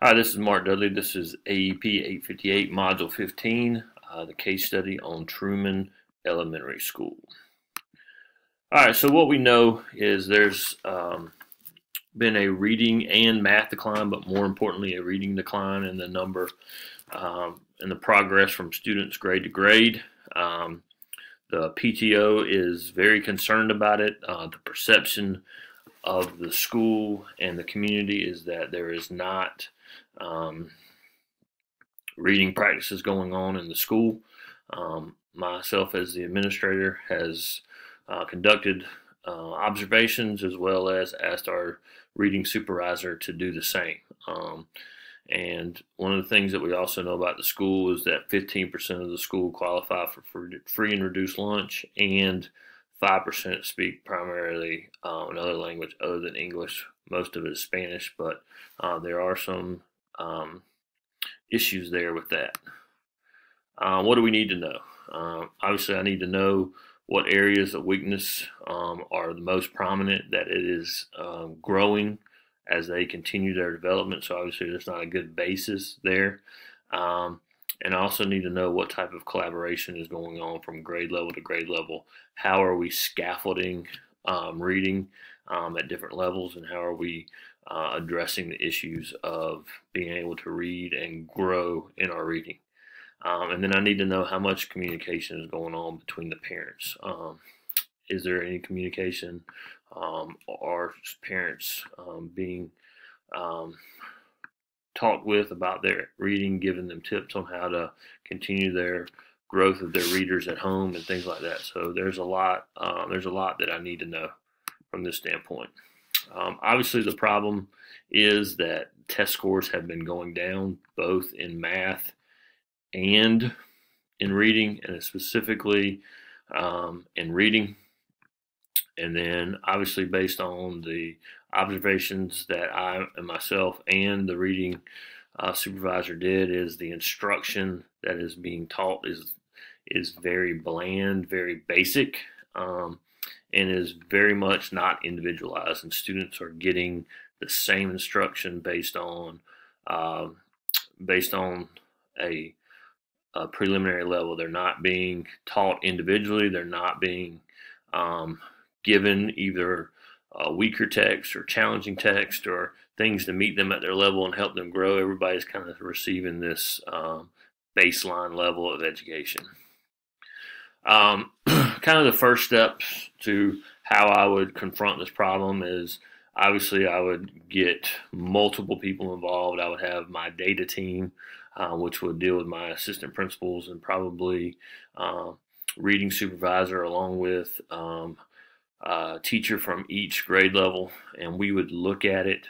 Hi, this is Mark Dudley. This is AEP 858, Module 15, the case study on Truman Elementary School. All right, so what we know is there's been a reading and math decline, but more importantly, a reading decline in the number and the progress from students grade to grade. The PTO is very concerned about it. The perception of the school and the community is that there is not reading practices going on in the school. Myself as the administrator has conducted observations as well as asked our reading supervisor to do the same. And one of the things that we also know about the school is that 15% of the school qualify for free and reduced lunch, and 5% speak primarily another language other than English. Most of it is Spanish, but there are some issues there with that. What do we need to know? Obviously, I need to know what areas of weakness are the most prominent, that it is growing as they continue their development. So obviously there's not a good basis there. And I also need to know what type of collaboration is going on from grade level to grade level. How are we scaffolding reading at different levels, and how are we addressing the issues of being able to read and grow in our reading. And then I need to know how much communication is going on between the parents. Is there any communication? Are parents being talked with about their reading, giving them tips on how to continue their growth of their readers at home and things like that? So there's a lot that I need to know from this standpoint. Obviously, the problem is that test scores have been going down both in math and in reading, and specifically in reading. And then obviously based on the observations that I and myself and the reading supervisor did, is the instruction that is being taught is very bland, very basic, and is very much not individualized, and students are getting the same instruction based on a preliminary level. They're not being taught individually. They're not being given either weaker text or challenging text or things to meet them at their level and help them grow. Everybody's kind of receiving this baseline level of education. Kind of the first steps to how I would confront this problem is, obviously I would get multiple people involved. I would have my data team, which would deal with my assistant principals and probably reading supervisor, along with teacher from each grade level, and we would look at it,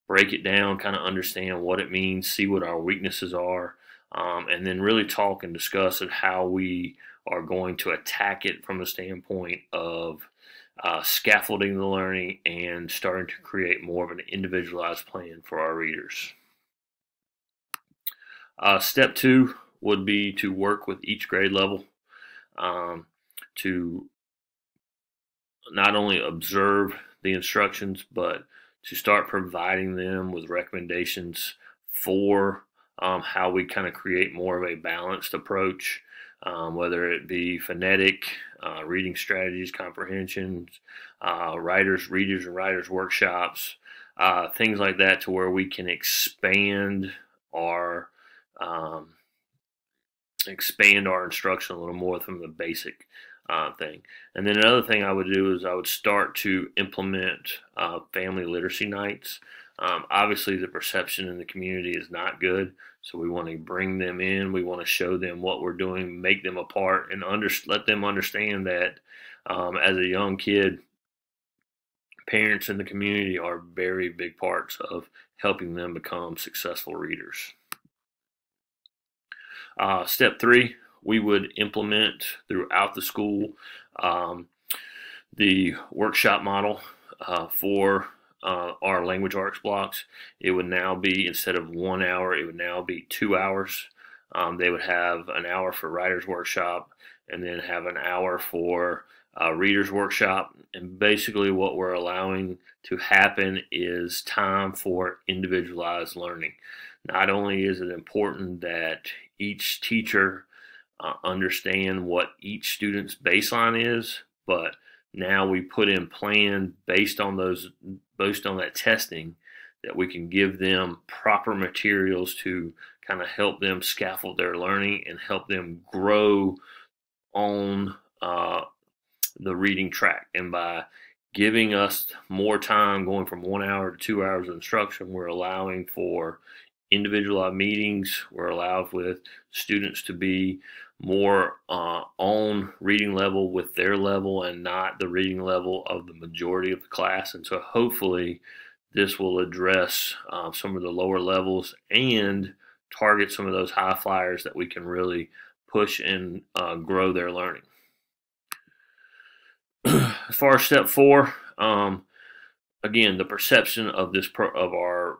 break it down, kind of understand what it means, see what our weaknesses are, and then really talk and discuss it, how we are going to attack it from the standpoint of scaffolding the learning and starting to create more of an individualized plan for our readers. Step 2 would be to work with each grade level to not only observe the instructions, but to start providing them with recommendations for how we kind of create more of a balanced approach, whether it be phonetic, reading strategies, comprehensions, readers and writers workshops, things like that, to where we can expand our instruction a little more from the basic thing. And then another thing I would do is I would start to implement family literacy nights. Obviously, the perception in the community is not good, so we want to bring them in. We want to show them what we're doing, make them a part, and let them understand that as a young kid, parents in the community are very big parts of helping them become successful readers. Step 3, we would implement throughout the school the workshop model for our language arts blocks. It would now be, instead of 1 hour, it would now be 2 hours. They would have an hour for writer's workshop, and then have an hour for readers workshop. And basically what we're allowing to happen is time for individualized learning. Not only is it important that each teacher understand what each student's baseline is, but now we put in plan based on that testing, that we can give them proper materials to kind of help them scaffold their learning and help them grow on the reading track. And by giving us more time, going from 1 hour to 2 hours of instruction, we're allowing for individualized meetings. We're allowed with students to be more on reading level with their level and not the reading level of the majority of the class. And so hopefully this will address some of the lower levels and target some of those high flyers that we can really push and grow their learning. As far as step 4, again, the perception of our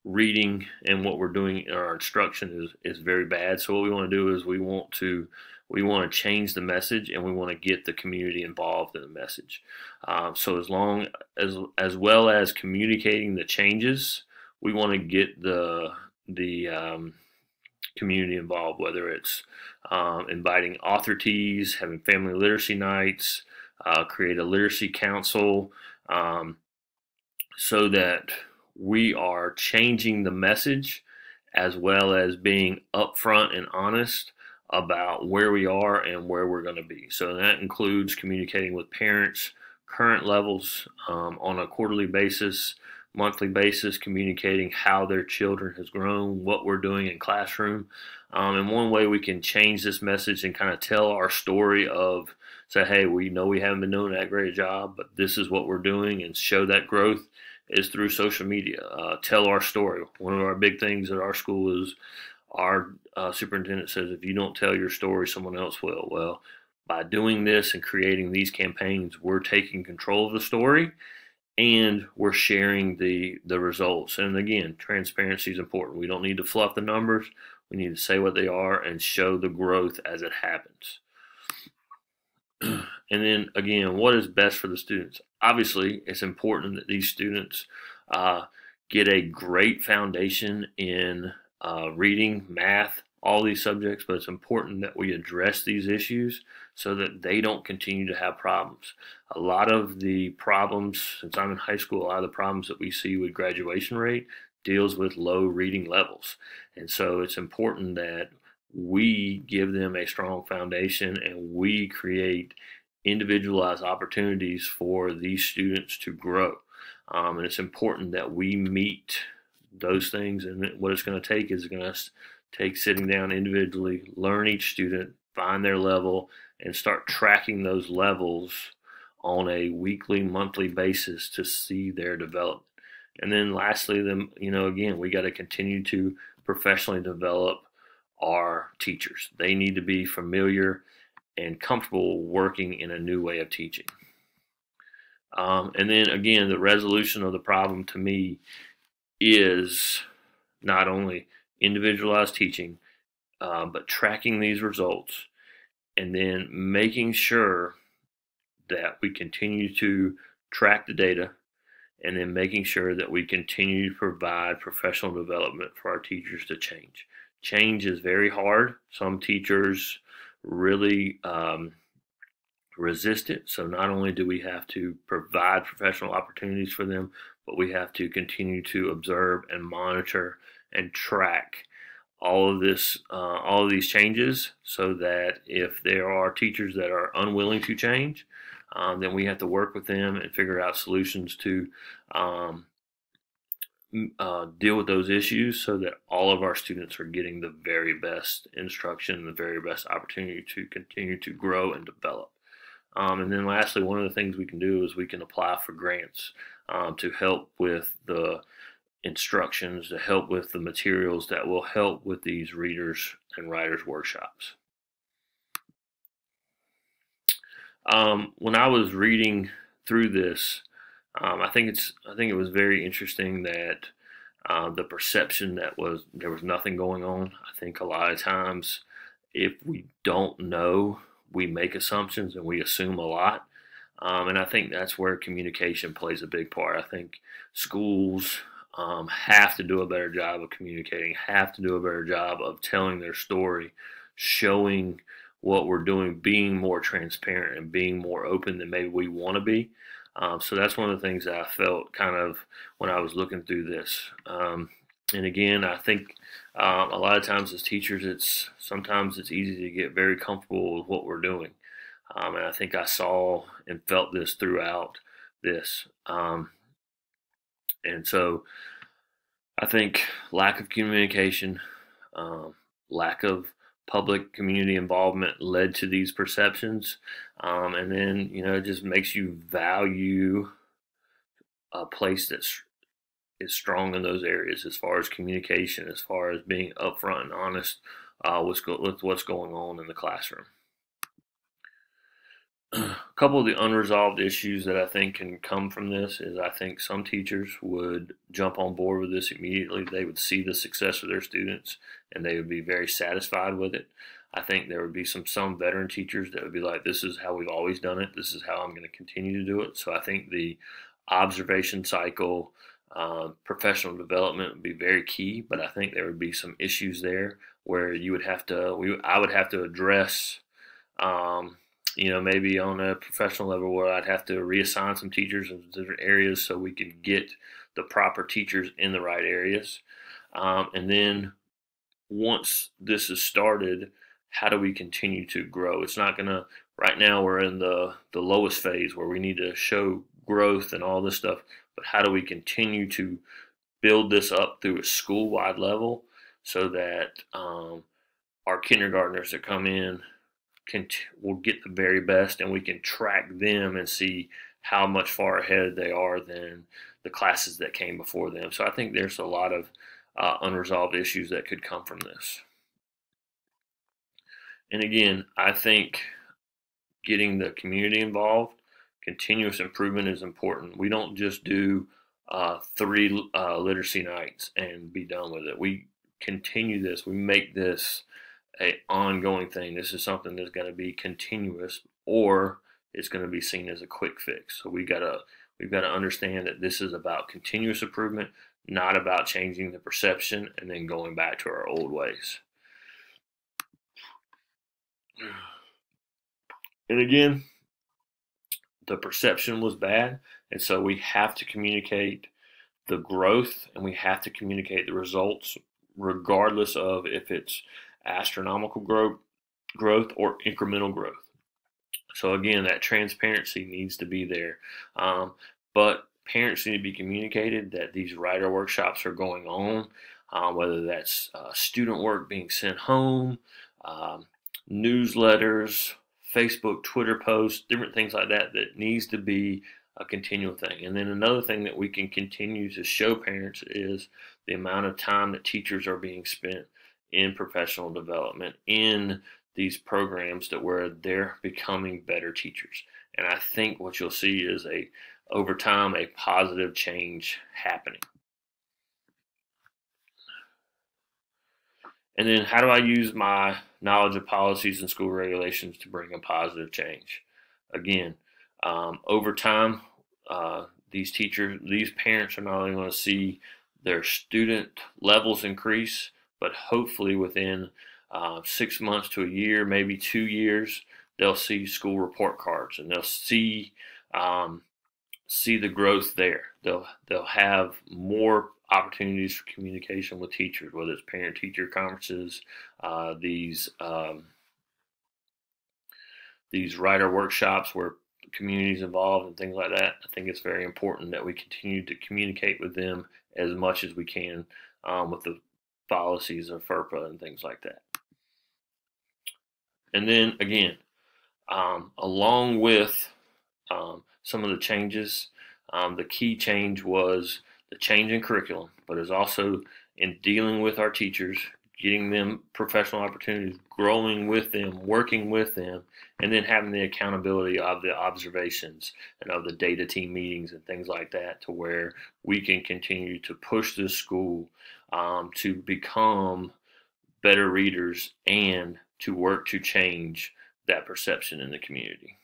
reading and what we're doing in our instruction is very bad. So what we want to do is we want to change the message, and we want to get the community involved in the message. So as well as communicating the changes, we want to get the community involved, whether it's inviting author teas, having family literacy nights, create a literacy council, so that we are changing the message as well as being upfront and honest about where we are and where we're going to be. So that includes communicating with parents, current levels on a quarterly basis, monthly basis, communicating how their children has grown, what we're doing in classroom. And one way we can change this message and kind of tell our story of, say, hey, we know we haven't been doing that great a job, but this is what we're doing, and show that growth, is through social media. Tell our story. One of our big things at our school is our superintendent says, if you don't tell your story, someone else will. Well, by doing this and creating these campaigns, we're taking control of the story, and we're sharing the results. And again, transparency is important. We don't need to fluff the numbers. We need to say what they are and show the growth as it happens. And then again, what is best for the students? Obviously, it's important that these students get a great foundation in reading, math, all these subjects, but it's important that we address these issues so that they don't continue to have problems. A lot of the problems, since I'm in high school, a lot of the problems that we see with graduation rate deals with low reading levels. And so it's important that we give them a strong foundation and we create individualized opportunities for these students to grow. And it's important that we meet those things. And what it's going to take is going to take sitting down individually, learn each student, find their level, and start tracking those levels on a weekly, monthly basis to see their development. And then lastly, again, we got to continue to professionally develop our teachers. They need to be familiar and comfortable working in a new way of teaching. And then again, the resolution of the problem to me is not only individualized teaching, but tracking these results, and then making sure that we continue to track the data, and then making sure that we continue to provide professional development for our teachers to change. Change is very hard. Some teachers really resist it. So not only do we have to provide professional opportunities for them, but we have to continue to observe and monitor and track all of these changes, so that if there are teachers that are unwilling to change, then we have to work with them and figure out solutions to deal with those issues, so that all of our students are getting the very best instruction, the very best opportunity to continue to grow and develop. And then lastly, one of the things we can do is we can apply for grants to help with the instructions, to help with the materials that will help with these readers and writers workshops. When I was reading through this, I think it was very interesting that the perception that there was nothing going on. I think a lot of times, if we don't know we make assumptions and we assume a lot. And I think that's where communication plays a big part. I think schools have to do a better job of communicating, have to do a better job of telling their story, showing what we're doing, being more transparent and being more open than maybe we want to be. So that's one of the things that I felt kind of when I was looking through this. And again, I think a lot of times as teachers, sometimes it's easy to get very comfortable with what we're doing. And I think I saw and felt this throughout this. And so I think lack of communication, lack of public community involvement led to these perceptions. And then, it just makes you value a place that is strong in those areas as far as communication, as far as being upfront and honest with what's going on in the classroom. A couple of the unresolved issues that I think can come from this is I think some teachers would jump on board with this immediately. They would see the success of their students and they would be very satisfied with it. I think there would be some veteran teachers that would be like, this is how we've always done it. This is how I'm going to continue to do it. So I think the observation cycle, professional development would be very key, but I think there would be some issues there where I would have to address, maybe on a professional level where I'd have to reassign some teachers in different areas so we could get the proper teachers in the right areas. And then once this is started, how do we continue to grow? It's not going to, right now we're in the lowest phase where we need to show growth and all this stuff, but how do we continue to build this up through a school-wide level so that our kindergartners that come in will get the very best, and we can track them and see how much far ahead they are than the classes that came before them. So I think there's a lot of unresolved issues that could come from this. And again, I think getting the community involved, continuous improvement is important. We don't just do 3 literacy nights and be done with it. We continue this. We make this an ongoing thing. This is something that's going to be continuous, or it's going to be seen as a quick fix. So we've got to understand that this is about continuous improvement, not about changing the perception and then going back to our old ways. And again, the perception was bad, and so we have to communicate the growth and we have to communicate the results, regardless of if it's astronomical growth or incremental growth. So again, that transparency needs to be there. But parents need to be communicated that these writer workshops are going on, whether that's student work being sent home, newsletters, Facebook, Twitter posts, different things like that needs to be a continual thing. And then another thing that we can continue to show parents is the amount of time that teachers are being spent in professional development, in these programs where they're becoming better teachers. And I think what you'll see is over time, a positive change happening. And then how do I use my knowledge of policies and school regulations to bring a positive change? Again, over time, these parents are not only going to see their student levels increase, but hopefully within 6 months to a year, maybe 2 years, they'll see school report cards and they'll see the growth there. They'll have more opportunities for communication with teachers, whether it's parent-teacher conferences, these writer workshops where the community is involved and things like that. I think it's very important that we continue to communicate with them as much as we can with the policies of FERPA and things like that. And then again, along with some of the changes, the key change was the change in curriculum, but it's also in dealing with our teachers, getting them professional opportunities, growing with them, working with them, and then having the accountability of the observations and of the data team meetings and things like that, to where we can continue to push this school to become better readers and to work to change that perception in the community.